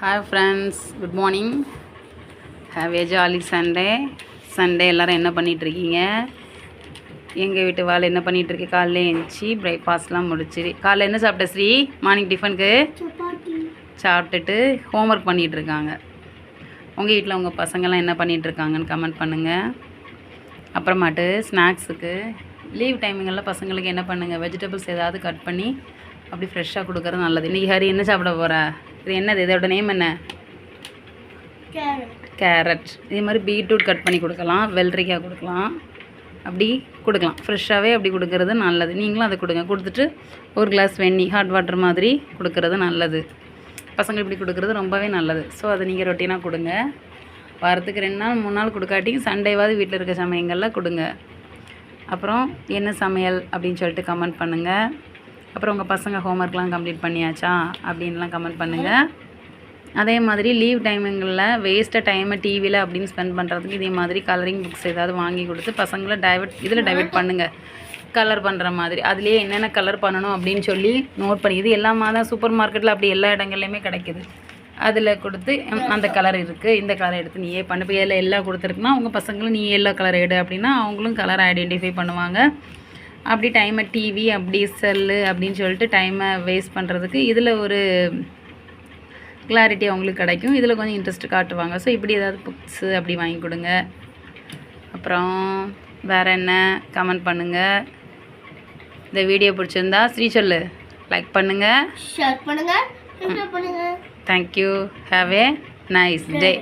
Hi friends, good morning. Have a jolly Sunday. Sunday எல்லாரும் என்ன பண்ணிட்டு இருக்கீங்க? எங்கள் வீட்டு வாள் என்ன பண்ணிட்டு இருக்கு? காலையில் எழுந்துச்சி பிரேக்ஃபாஸ்ட்லாம் முடிச்சு காலையில் என்ன சாப்பிட்ட ஸ்ரீ? மார்னிங் டிஃபனுக்கு சாப்பிட்டுட்டு ஹோம்ஒர்க் பண்ணிகிட்டு இருக்காங்க. உங்கள் வீட்டில் உங்கள் பசங்கள்லாம் என்ன பண்ணிகிட்டு இருக்காங்கன்னு கமெண்ட் பண்ணுங்கள். அப்புறமாட்டு ஸ்நாக்ஸுக்கு லீவ் டைமிங்கெல்லாம் பசங்களுக்கு என்ன பண்ணுங்கள், வெஜிடபிள்ஸ் ஏதாவது கட் பண்ணி அப்படி ஃப்ரெஷ்ஷாக கொடுக்குறது நல்லது. இன்றைக்கி ஹரி என்ன சாப்பிட போகிற? இது என்னது? இதோட நேம் என்ன? கேரட். இதே மாதிரி பீட்ரூட் கட் பண்ணி கொடுக்கலாம், வெள்ளரிக்காய் கொடுக்கலாம், அப்படி கொடுக்கலாம். ஃப்ரெஷ்ஷாகவே அப்படி கொடுக்கறது நல்லது. நீங்களும் அதை கொடுங்க. கொடுத்துட்டு ஒரு கிளாஸ் வெந்நி ஹாட் வாட்டர் மாதிரி கொடுக்கறது நல்லது. பசங்க இப்படி கொடுக்குறது ரொம்பவே நல்லது. ஸோ அதை நீங்கள் ரொட்டீனாக கொடுங்க. வாரத்துக்கு 2 நாள் 3 நாள் கொடுக்காட்டியும் சண்டேவாவது வீட்டில் இருக்க சமயங்களில் கொடுங்க. அப்புறம் என்ன சமையல் அப்படின்னு சொல்லிட்டு கமெண்ட் பண்ணுங்கள். அப்புறம் உங்கள் பசங்க ஹோம்ஒர்க்லாம் கம்ப்ளீட் பண்ணியாச்சா அப்படின்லாம் கமெண்ட் பண்ணுங்கள். அதே மாதிரி லீவ் டைமிங்களில் வேஸ்ட்டாக டைமை டிவியில் அப்படின்னு ஸ்பெண்ட் பண்ணுறதுக்கு இதே மாதிரி கலரிங் புக்ஸ் ஏதாவது வாங்கி கொடுத்து பசங்களை டைவர்ட் பண்ணுங்கள். கலர் பண்ணுற மாதிரி அதுலேயே என்னென்ன கலர் பண்ணணும் அப்படின்னு சொல்லி நோட் பண்ணி, இது எல்லாமே தான் சூப்பர் மார்க்கெட்டில் அப்படி எல்லா இடங்கள்லையுமே கிடைக்கிது. அதில் கொடுத்து அந்த கலர் இருக்குது, இந்த கலர் எடுத்து நீயே பண்ணு. இப்போ இதில் எல்லாம் கொடுத்துருக்குன்னா உங்கள் பசங்களும் நீ எல்லோ கலர் எடு அப்படின்னா அவங்களும் கலர் ஐடென்டிஃபை பண்ணுவாங்க. அப்படி டைமை டிவி அப்படி செல்லு அப்படின்னு சொல்லிட்டு டைமை வேஸ்ட் பண்ணுறதுக்கு இதில் ஒரு கிளாரிட்டி அவங்களுக்கு கிடைக்கும். இதில் கொஞ்சம் இன்ட்ரெஸ்ட் காட்டுவாங்க. ஸோ இப்படி ஏதாவது புக்ஸு அப்படி வாங்கி கொடுங்க. அப்புறம் வேறு என்ன கமெண்ட் பண்ணுங்கள். இந்த வீடியோ பிடிச்சிருந்தா ஸ்ரீ சொல்லு லைக் பண்ணுங்கள், ஷேர் பண்ணுங்கள். Thank you. Have a nice day.